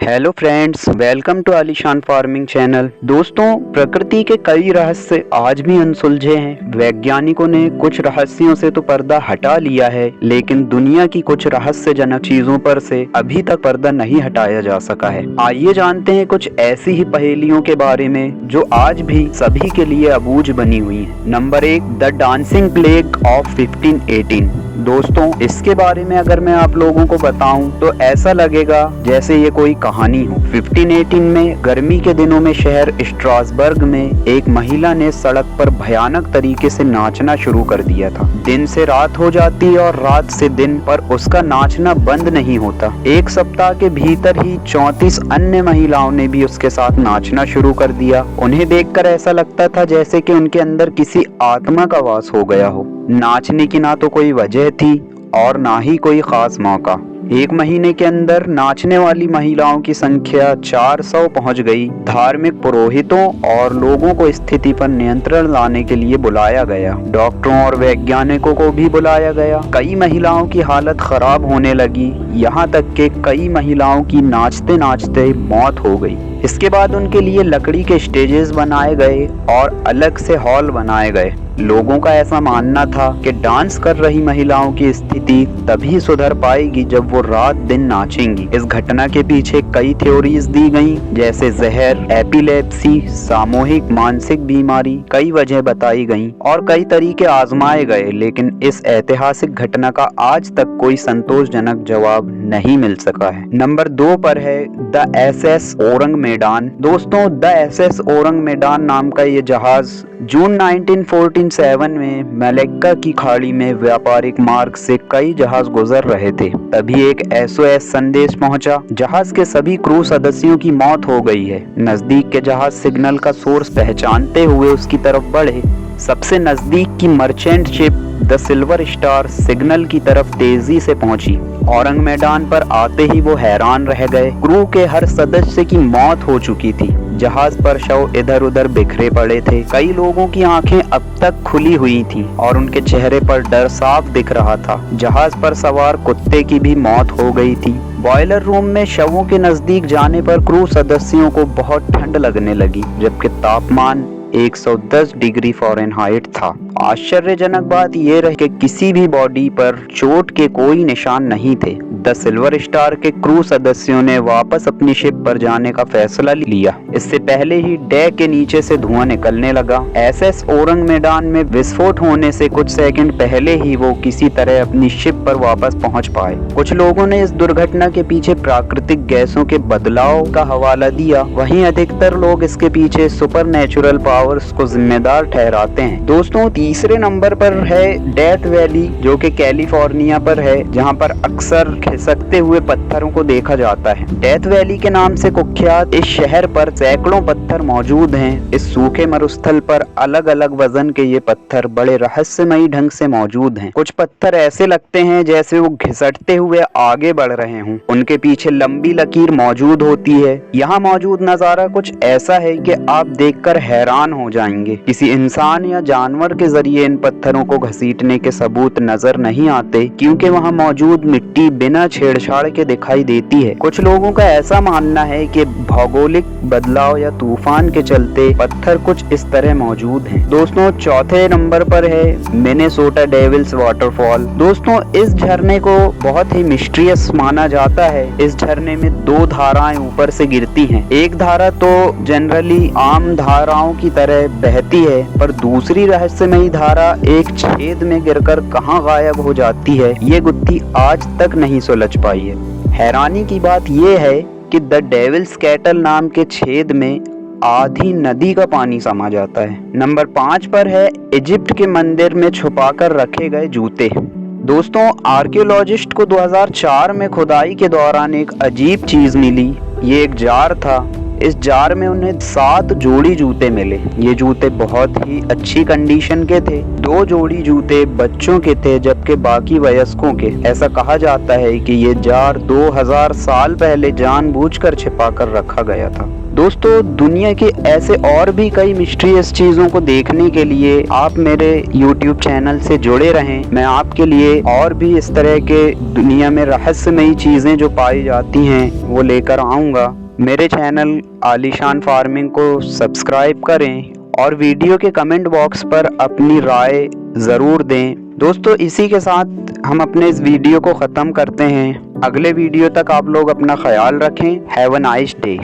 Hello friends, welcome to आलीशान farming channel. दोस्तों, प्रकृति के कई रहस्य आज भी अनसुलझे हैं। वैज्ञानिकों ने कुछ रहस्यों से तो पर्दा हटा लिया है, लेकिन दुनिया की कुछ रहस्यजनक चीजों पर से अभी तक पर्दा नहीं हटाया जा सका है। आइए जानते हैं कुछ ऐसी ही पहेलियों के बारे में जो आज भी सभी के लिए अबूझ बनी हुई है। Number 1, the dancing plague of 1518। दोस्तों, इसके बारे में अगर मैं आप लोगों को बताऊं तो ऐसा लगेगा जैसे ये कोई कहानी हो। 1518 में गर्मी के दिनों में शहर स्ट्रासबर्ग में एक महिला ने सड़क पर भयानक तरीके से नाचना शुरू कर दिया था। दिन से रात हो जाती और रात से दिन, पर उसका नाचना बंद नहीं होता। एक सप्ताह के भीतर ही 34 अन्य महिलाओं ने भी उसके साथ नाचना शुरू कर दिया। उन्हें देखकर ऐसा लगता था जैसे कि उनके अंदर किसी आत्मा का वास हो गया हो। नाचने की ना तो कोई वजह थी और ना ही कोई खास मौका। एक महीने के अंदर नाचने वाली महिलाओं की संख्या 400 पहुंच गई। धार्मिक पुरोहितों और लोगों को स्थिति पर नियंत्रण लाने के लिए बुलाया गया। डॉक्टरों और वैज्ञानिकों को भी बुलाया गया। कई महिलाओं की हालत खराब होने लगी, यहाँ तक कि कई महिलाओं की नाचते नाचते मौत हो गई। इसके बाद उनके लिए लकड़ी के स्टेजेस बनाए गए और अलग से हॉल बनाए गए। लोगों का ऐसा मानना था कि डांस कर रही महिलाओं की स्थिति तभी सुधर पाएगी जब वो रात दिन नाचेंगी। इस घटना के पीछे कई थ्योरीज दी गईं, जैसे जहर, एपिलेप्सी, सामूहिक मानसिक बीमारी। कई वजह बताई गईं और कई तरीके आजमाए गए, लेकिन इस ऐतिहासिक घटना का आज तक कोई संतोषजनक जवाब नहीं मिल सका है। नंबर 2 पर है द SS ओरंग मेडान। दोस्तों, द SS ओरंग मेडान नाम का ये जहाज जून 1947 में मलक्का की खाड़ी में व्यापारिक मार्ग से कई जहाज गुजर रहे थे। तभी एक SOS संदेश पहुंचा। जहाज के सभी क्रू सदस्यों की मौत हो गई है। नजदीक के जहाज सिग्नल का सोर्स पहचानते हुए उसकी तरफ बढ़े। सबसे नजदीक की merchant ship the silver star signal की तरफ तेजी से पहुंची। औरंग मैदान पर आते ही वो हैरान रह गए। क्रू के हर सदस्य की मौत हो चुकी थी। जहाज पर शव इधर उधर बिखरे पड़े थे। कई लोगों की आंखें अब तक खुली हुई थीं और उनके चेहरे पर डर साफ दिख रहा था। जहाज पर सवार कुत्ते की भी मौत हो गई थी। बॉयलर रूम में शवों के नजदीक जाने पर क्रू सदस्यों को बहुत ठंड लगने लगी, जबकि तापमान 110 डिग्री फ़ारेनहाइट था। आश्चर्यजनक बात यह रही कि किसी भी बॉडी पर चोट के कोई निशान नहीं थे। द सिल्वर स्टार के क्रू सदस्यों ने वापस अपनी शिप पर जाने का फैसला लिया। इससे पहले ही डेक के नीचे से धुआं निकलने लगा। SS ओरंग मैदान में विस्फोट होने से कुछ सेकंड पहले ही वो किसी तरह अपनी शिप पर वापस पहुंच पाए। कुछ लोगों ने इस दुर्घटना के पीछे प्राकृतिक गैसों के बदलाव का हवाला दिया, वहीं अधिकतर लोग इसके पीछे सुपरनैचुरल पावर्स को जिम्मेदार ठहराते हैं। दोस्तों, तीसरे नंबर पर है डेथ वैली, जो कि कैलिफोर्निया पर है, जहां पर अक्सर खिसकते हुए पत्थरों को देखा जाता है। डेथ वैली के नाम से कुख्यात इस शहर पर सैकड़ों पत्थर मौजूद हैं। इस सूखे मरुस्थल पर अलग अलग वजन के ये पत्थर बड़े रहस्यमयी ढंग से मौजूद हैं। कुछ पत्थर ऐसे लगते हैं जैसे वो घिसटते हुए आगे बढ़ रहे हों। उनके पीछे लंबी लकीर मौजूद होती है। यहाँ मौजूद नजारा कुछ ऐसा है कि आप देखकर हैरान हो जाएंगे। किसी इंसान या जानवर के जरिए इन पत्थरों को घसीटने के सबूत नजर नहीं आते, क्योंकि वहाँ मौजूद मिट्टी बिना छेड़छाड़ के दिखाई देती है। कुछ लोगों का ऐसा मानना है कि भौगोलिक बदलाव या तूफान के चलते पत्थर कुछ इस तरह मौजूद हैं। दोस्तों, चौथे नंबर पर है मिनेसोटा डेविल्स वाटरफॉल। दोस्तों, इस झरने को बहुत ही मिस्टीरियस माना जाता है। इस झरने में 2 धाराएं ऊपर से गिरती हैं। एक धारा तो जनरली आम धाराओं की तरह बहती है, पर दूसरी रहस्यमयी धारा एक छेद में गिरकर कहां गायब हो जाती है, ये गुत्थी आज तक नहीं सुलझ पाई है। हैरानी की बात यह है कि द डेविल्स कैटल नाम के छेद में आधी नदी का पानी समा जाता है। नंबर 5 पर है इजिप्ट के मंदिर में छुपाकर रखे गए जूते। दोस्तों, आर्कियोलॉजिस्ट को 2004 में खुदाई के दौरान एक अजीब चीज मिली। ये एक जार था इस जार में उन्हें 7 जोड़ी जूते मिले। ये जूते बहुत ही अच्छी कंडीशन के थे। 2 जोड़ी जूते बच्चों के थे जबकि बाकी वयस्कों के। ऐसा कहा जाता है कि ये जार 2000 साल पहले जानबूझकर छिपाकर रखा गया था। दोस्तों, दुनिया के ऐसे और भी कई मिस्टीरियस चीज़ों को देखने के लिए आप मेरे YouTube चैनल से जुड़े रहें। मैं आपके लिए और भी इस तरह के दुनिया में रहस्यमयी चीज़ें जो पाई जाती हैं वो लेकर आऊँगा। मेरे चैनल आलीशान फार्मिंग को सब्सक्राइब करें और वीडियो के कमेंट बॉक्स पर अपनी राय ज़रूर दें। दोस्तों, इसी के साथ हम अपने इस वीडियो को ख़त्म करते हैं। अगले वीडियो तक आप लोग अपना ख्याल रखें। Have a nice day.